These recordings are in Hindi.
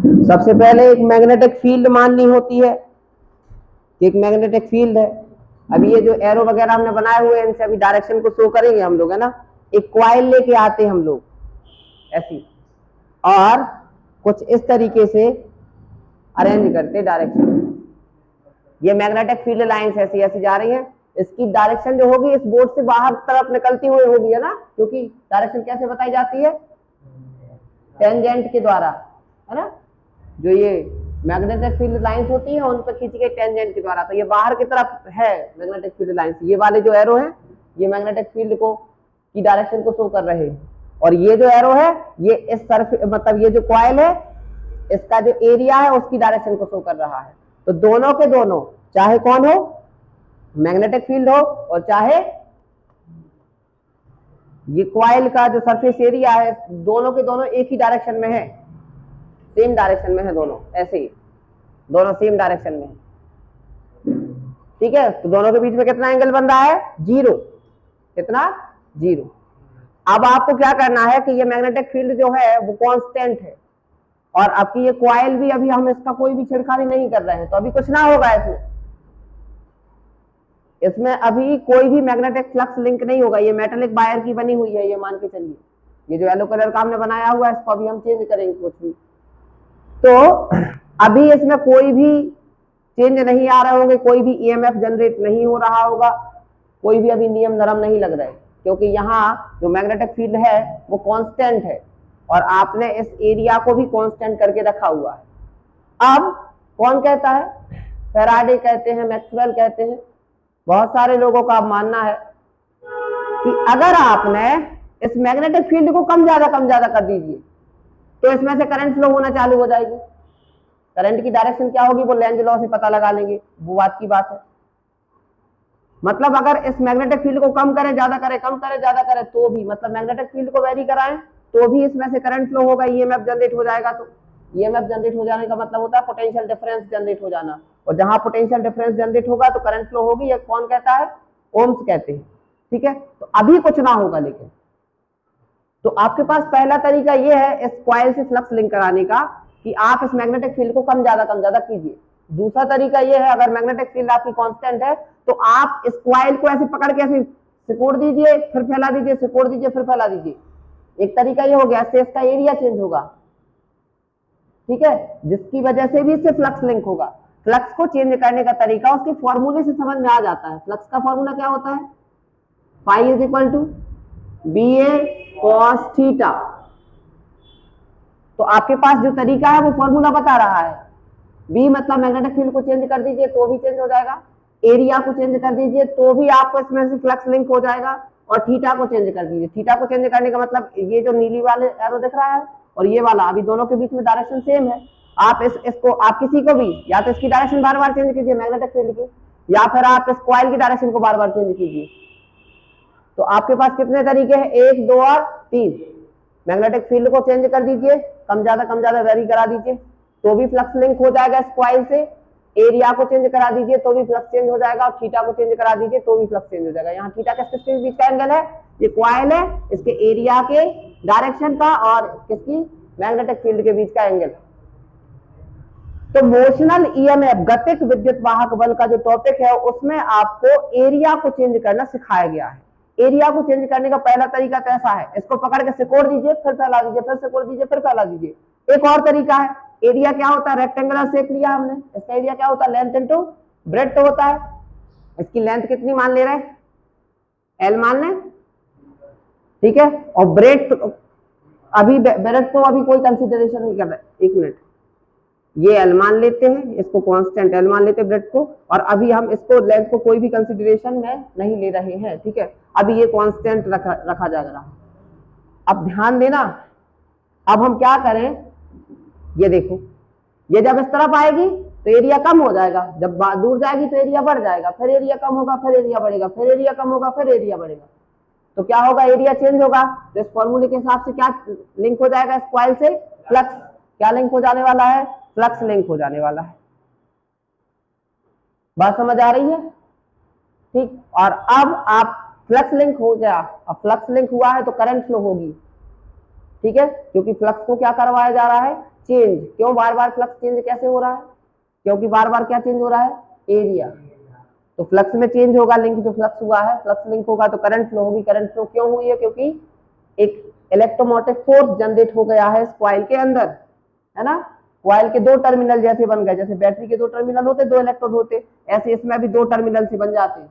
सबसे पहले एक मैग्नेटिक फील्ड माननी होती है, एक मैग्नेटिक फील्ड है। अभी ये जो एरो वगैरह हमने बनाए हुए हैं इनसे अभी डायरेक्शन को शो करेंगे हम लोग, है ना। एक कॉइल लेके आते हैं हम लोग ऐसी, और कुछ इस तरीके से अरेंज करते डायरेक्शन। ये मैग्नेटिक फील्ड लाइंस ऐसी ऐसी जा रही हैं, इसकी डायरेक्शन जो होगी इस बोर्ड से बाहर तरफ निकलती हुई होगी, है ना, क्योंकि डायरेक्शन कैसे बताई जाती है, टेंजेंट के द्वारा, है ना। जो ये मैग्नेटिक फील्ड लाइंस होती है उन पर खींची गई टेंजेंट के द्वारा, तो ये बाहर की तरफ है मैग्नेटिक फील्ड लाइंस। ये वाले जो एरो है ये मैग्नेटिक फील्ड को की डायरेक्शन को शो कर रहे हैं, और ये जो एरो है ये इस सरफेस, मतलब ये जो कॉइल है इसका जो एरिया है उसकी डायरेक्शन को शो कर रहा है। तो दोनों के दोनों, चाहे कौन हो, मैग्नेटिक फील्ड हो और चाहे ये कॉइल का जो सरफेस एरिया है, दोनों के दोनों एक ही डायरेक्शन में है, सेम डायरेक्शन में है दोनों, ऐसे ही दोनों सेम डायरेक्शन में है। ठीक है, तो दोनों के बीच में कितना एंगल बन रहा है, 0। कितना, 0। अब आपको क्या करना है कि ये मैग्नेटिक फील्ड जो है वो कांस्टेंट है, और अब की ये कॉइल भी अभी हम इसका कोई भी छेड़खानी नहीं कर रहे हैं, तो अभी कुछ ना होगा इसमें अभी कोई भी मैग्नेटिक फ्लक्स लिंक नहीं होगा। ये मेटालिक वायर की बनी हुई है, ये मान के चलिए। ये जो येलो कलर का हमने बनाया हुआ है इसको अभी हम चेंज करेंगे कुछ भी, तो अभी इसमें कोई भी चेंज नहीं आ रहे होंगे, कोई भी ईएमएफ जनरेट नहीं हो रहा होगा, कोई भी अभी नियम धर्म नहीं लग रहे, क्योंकि यहाँ जो मैग्नेटिक फील्ड है वो कांस्टेंट है, और आपने इस एरिया को भी कांस्टेंट करके रखा हुआ है। अब कौन कहता है, फैराडे कहते हैं, मैक्सवेल कहते हैं, बहुत सारे लोगों का मानना है कि अगर आपने इस मैग्नेटिक फील्ड को कम ज्यादा कर दीजिए तो इसमें से करंट फ्लो होना चालू हो जाएगी। करंट की डायरेक्शन क्या होगी वो लेंज लॉ से पता लगा लेंगे, वो बात की बात है। मतलब अगर इस मैग्नेटिक फील्ड को कम करें ज्यादा करें, कम करें ज्यादा करें, तो भी मतलब मैग्नेटिक फील्ड को वेरी कराएं तो भी इसमें से करंट फ्लो होगा, ईएमएफ जनरेट हो जाएगा। तो ईएमएफ जनरेट हो जाने का मतलब होता है पोटेंशियल डिफरेंस जनरेट हो जाना, और जहां पोटेंशियल डिफरेंस जनरेट होगा तो करंट फ्लो होगी। ये कौन कहता है, ओम्स कहते हैं। ठीक है, तो अभी कुछ ना होगा, लेकिन तो आपके पास पहला तरीका ये है इस कॉइल से फ्लक्स लिंक कराने का कि आप इस मैग्नेटिक फील्ड को कम ज्यादा कीजिए। दूसरा तरीका ये है, अगर मैग्नेटिक फील्ड आपकी कांस्टेंट है तो आप इस कॉइल को ऐसे पकड़ के ऐसे सिकोड़ दीजिए, फिर फैला दीजिए, सिकोड़ दीजिए, फिर फैला दीजिए। एक तरीका ये हो गया, इससे इसका एरिया चेंज होगा। ठीक है, जिसकी वजह से भी इससे फ्लक्स लिंक होगा। फ्लक्स को चेंज करने का तरीका उसके फॉर्मूले से समझ में आ जाता है। फ्लक्स का फॉर्मूला क्या होता है, phi is equal to BA cos थीटा। तो आपके पास जो तरीका है वो फॉर्मूला बता रहा है। B मतलब मैग्नेटिक फील्ड को चेंज कर दीजिए तो भी चेंज हो जाएगा, एरिया को चेंज कर दीजिए तो भी आपको इसमें से फ्लक्स लिंक हो जाएगा, और थीटा को चेंज कर दीजिए। थीटा को चेंज करने का मतलब ये जो नीली वाले एरो दिख रहा है और ये वाला, अभी दोनों के बीच में डायरेक्शन सेम है। आप इसको आप किसी को भी या तो इसकी डायरेक्शन बार बार चेंज कीजिए मैग्नेटिक फील्ड की, या फिर आप इस कॉइल की डायरेक्शन को बार बार चेंज कीजिए। तो आपके पास कितने तरीके हैं, 1, 2 और 3। मैग्नेटिक फील्ड को चेंज कर दीजिए, कम ज्यादा वेरी करा दीजिए तो भी फ्लक्स लिंक हो जाएगा इस कॉइल से। एरिया को चेंज करा दीजिए तो भी फ्लक्स चेंज हो जाएगा, और थीटा को चेंज करा दीजिए तो भी फ्लक्स चेंज हो जाएगा। यहाँ थीटा किसके बीच का एंगल है, ये कॉइल है, इसके एरिया के डायरेक्शन का और किसकी, मैग्नेटिक फील्ड के बीच का एंगल। तो मोशनल ईएमएफ, गतिक विद्युत वाहक बल का जो टॉपिक है उसमें आपको एरिया को चेंज करना सिखाया गया है। एरिया को चेंज करने का पहला तरीका तो ऐसा है, इसको पकड़ के सिकोड़ दीजिए, फिर फैला दीजिए, फिर सिकोड़ दीजिए, फिर फैला दीजिए। एक और तरीका है, एरिया क्या होता है, रेक्टेंगुलर शेप लिया हमने, इसका एरिया क्या होता है, लेंथ इनटू ब्रेड्थ होता है। इसकी लेंथ कितनी मान ले रहे हैं, L मान लें, ठीक है, और ब्रेड्थ अभी ब्रेड्थ को अभी कोई कंसीडरेशन नहीं कर रहे। एक मिनट, ये L मान लेते हैं, इसको कांस्टेंट L मान लेते हैं ब्रेड्थ को, और अभी हम इसको लेंथ को कोई भी कंसीडरेशन में नहीं ले रहे हैं। ठीक है, अभी ये कांस्टेंट रखा जाएगा। अब ध्यान देना, अब हम क्या करें, ये देखो, ये जब इस तरफ आएगी तो एरिया कम हो जाएगा, जब दूर जाएगी तो एरिया बढ़ जाएगा, फिर एरिया कम होगा, फिर एरिया बढ़ेगा, फिर एरिया कम होगा, फिर एरिया बढ़ेगा। तो क्या होगा, एरिया चेंज होगा। तो इस फॉर्मूले के हिसाब से क्या लिंक हो जाएगा इस कॉइल से, फ्लक्स। क्या लिंक हो जाने वाला है, फ्लक्स लिंक हो जाने वाला है। बात समझ आ रही है, ठीक। और अब आप फ्लक्स लिंक हो गया, अब फ्लक्स लिंक हुआ है तो करंट फ्लो होगी। ठीक है, क्योंकि फ्लक्स को क्या करवाया जा रहा है, चेंज। क्यों बार बार फ्लक्स चेंज कैसे हो रहा है? क्योंकि बार बार क्या चेंज हो रहा है? एरिया। तो फ्लक्स में चेंज होगा, लिंक जो फ्लक्स हुआ है, फ्लक्स लिंक होगा तो करंट फ्लो होगी। करंट फ्लो क्यों हुई है? क्योंकि एक इलेक्ट्रोमोटिव फोर्स जनरेट हो गया है इस कॉइल के अंदर, है ना। कॉइल के दो टर्मिनल जैसे बन गए, जैसे बैटरी के दो टर्मिनल होते, दो इलेक्ट्रोड होते, ऐसे इसमें भी दो टर्मिनल से बन जाते हैं।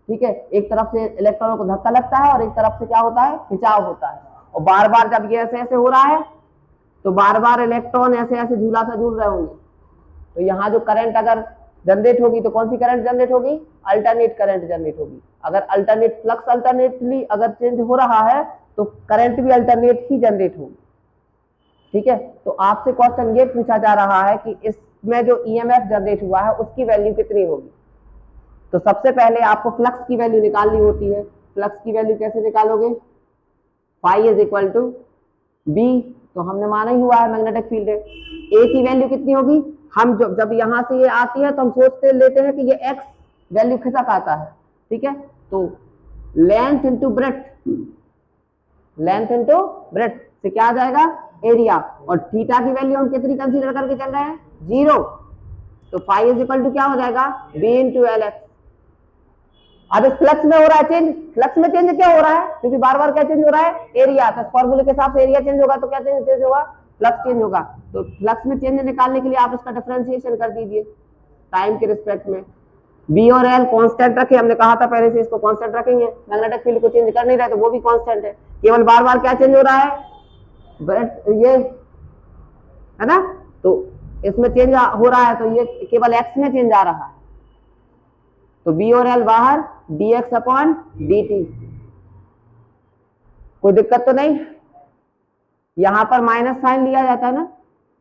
ठीक है, एक तरफ से इलेक्ट्रॉनों को धक्का लगता है और एक तरफ से क्या होता है? खिंचाव होता है। और बार बार जब ये ऐसे ऐसे हो रहा है तो बार बार इलेक्ट्रॉन ऐसे ऐसे झूला सा झूल रहे होंगे। तो यहाँ जो करंट अगर जनरेट होगी तो कौन सी करंट जनरेट होगी? अल्टरनेट करंट जनरेट होगी। अगर अल्टरनेट फ्लक्स अल्टरनेटली अगर चेंज हो रहा है तो करंट भी अल्टरनेट ही जनरेट होगी। ठीक है, तो आपसे क्वेश्चन ये पूछा जा रहा है कि इसमें जो ईएमएफ जनरेट हुआ है उसकी वैल्यू कितनी होगी। तो सबसे पहले आपको फ्लक्स की वैल्यू निकालनी होती है। फ्लक्स की वैल्यू कैसे निकालोगे? Phi is equal to B, तो हमने माना ही हुआ है मैग्नेटिक फील्ड है। ए की वैल्यू कितनी होगी? हम जब यहां से ये आती है तो हम सोचते लेते हैं कि ये एक्स वैल्यू खिसक आता है। ठीक है, तो length into breadth, length into breadth से क्या आ जाएगा? एरिया। और थीटा की वैल्यू हम कितनी कंसीडर करके चल रहे हैं? 0। तो फाई इज इक्वल टू क्या हो जाएगा? B into L X. अब इस फ्लक्स में हो रहा है चेंज। फ्लक्स में चेंज क्या हो रहा है? क्योंकि बार बार क्या चेंज हो रहा है? एरिया। तो फॉर्मूले के हिसाब से एरिया चेंज होगा तो क्या चेंज होगा? फ्लक्स चेंज होगा। तो फ्लक्स में चेंज निकालने के लिए आप इसका डिफरेंशिएशन कर दीजिए टाइम के रिस्पेक्ट में। बी और एल कांस्टेंट रखे, हमने कहा था पहले से इसको कांस्टेंट रखेंगे। मैग्नेटिक फील्ड को चेंज कर नहीं रहे तो वो भी कांस्टेंट है। केवल बार बार क्या चेंज हो रहा है? ये है ना, तो इसमें चेंज हो रहा है तो ये केवल एक्स में चेंज आ रहा है। तो बी और एल बाहर, dx अपॉन dt। कोई दिक्कत तो नहीं? यहां पर माइनस साइन लिया जाता है ना,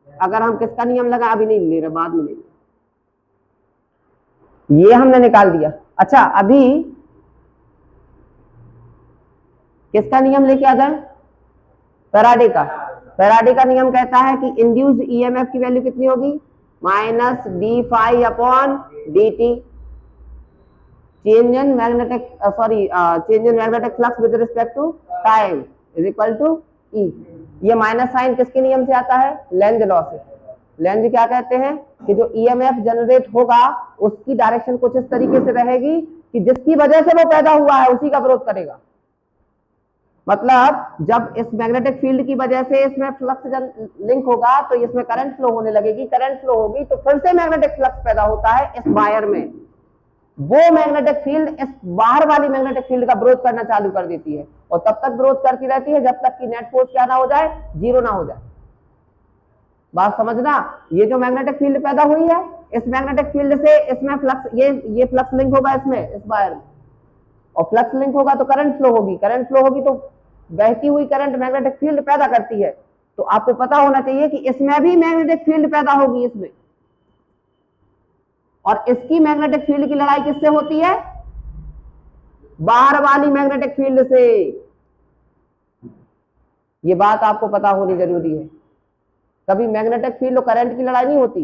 अगर हम किसका नियम लगा, अभी नहीं ले रहे, बाद में ले रहे। ये हमने निकाल दिया। अच्छा, अभी किसका नियम लेके आ जाए? फैराडे का। फैराडे का नियम कहता है कि इंड्यूस्ड ईएमएफ की वैल्यू कितनी होगी? Minus d phi upon D t. Change in magnetic change in magnetic flux with respect to time is equal to E. ये माइनस साइन किसके नियम से आता है? लेंज लॉ से। लेंज क्या कहते हैं कि जो ईएमएफ जनरेट होगा उसकी डायरेक्शन कुछ इस तरीके से रहेगी कि जिसकी वजह से वो पैदा हुआ है उसी का विरोध करेगा। मतलब जब इस मैग्नेटिक फील्ड की वजह से इसमें फ्लक्स लिंक होगा तो इसमें करंट फ्लो होने लगेगी। करंट फ्लो होगी तो फिर से मैग्नेटिक फ्लक्स पैदा होता है इस वायर में। वो मैग्नेटिक फील्ड इस बाहर वाली मैग्नेटिक फील्ड का विरोध करना चालू कर देती है और तब तक विरोध करती रहती है जब तक कि नेट फोर्स क्या ना हो जाए? 0 ना हो जाए। बात समझना, ये जो मैग्नेटिक फील्ड पैदा हुई है इस मैग्नेटिक फील्ड से इसमें फ्लक्स, ये फ्लक्स लिंक होगा इसमें, इस वायर में, और फ्लक्स लिंक होगा तो करंट फ्लो होगी। करंट फ्लो होगी तो बहती हुई करंट मैग्नेटिक फील्ड पैदा करती है। तो आपको पता होना चाहिए कि इसमें भी मैग्नेटिक फील्ड पैदा होगी इसमें, और इसकी मैग्नेटिक फील्ड की लड़ाई किससे होती है? बाहर वाली मैग्नेटिक फील्ड से। ये बात आपको पता होनी जरूरी है। कभी मैग्नेटिक फील्ड और करंट की लड़ाई नहीं होती।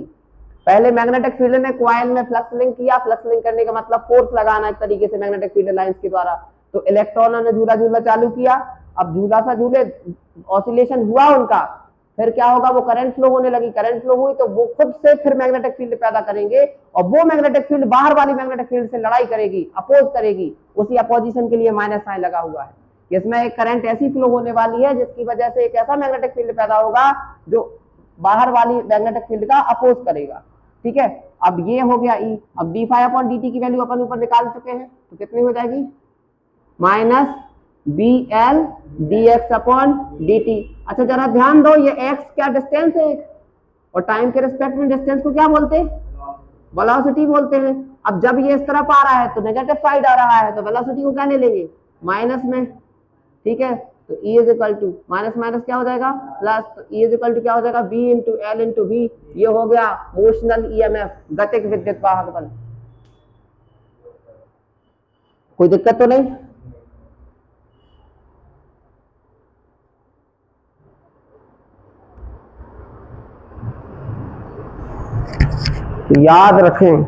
पहले मैग्नेटिक फील्ड ने कॉइल में फ्लक्स लिंक किया। फ्लक्स लिंक करने का मतलब फोर्स लगाना एक तरीके से मैग्नेटिक फील्ड लाइंस के द्वारा। तो इलेक्ट्रॉनों ने झूला झूला चालू किया। अब झूला सा झूले, ऑसिलेशन हुआ उनका, फिर क्या होगा? वो करंट फ्लो होने लगी। करंट फ्लो हुई तो वो खुद से फिर मैग्नेटिक फील्ड पैदा करेंगे और वो मैग्नेटिक फील्ड बाहर वाली मैग्नेटिक फील्ड से लड़ाई करेगी, अपोज करेगी। उसी अपोजिशन के लिए माइनस साइन लगा हुआ है। इसमें एक करंट ऐसी फ्लो होने वाली है जिसकी वजह से एक ऐसा मैग्नेटिक फील्ड पैदा होगा जो बाहर वाली मैग्नेटिक फील्ड का अपोज करेगा। ठीक है, अब ये हो गया ई। अब D phi upon D T की वैल्यू अपन ऊपर निकाल चुके हैं तो कितनी हो जाएगी? Minus B L D X upon D T. अच्छा जरा ध्यान दो, ये एक्स क्या डिस्टेंस है और टाइम के रिस्पेक्ट में डिस्टेंस को क्या बोलते हैं? वेलोसिटी बोलते हैं। अब जब ये इस तरफ आ रहा है तो नेगेटिव साइड आ रहा है तो वेलोसिटी को क्या ले लेंगे? माइनस में। ठीक है, तो E is equal to minus minus क्या हो जाएगा? प्लस। तो E इज इक्वल टू क्या हो जाएगा? B into L into V। ये हो गया मोशनल ईएमएफ, गतिक विद्युत वाहक बल। कोई दिक्कत तो नहीं? याद रखें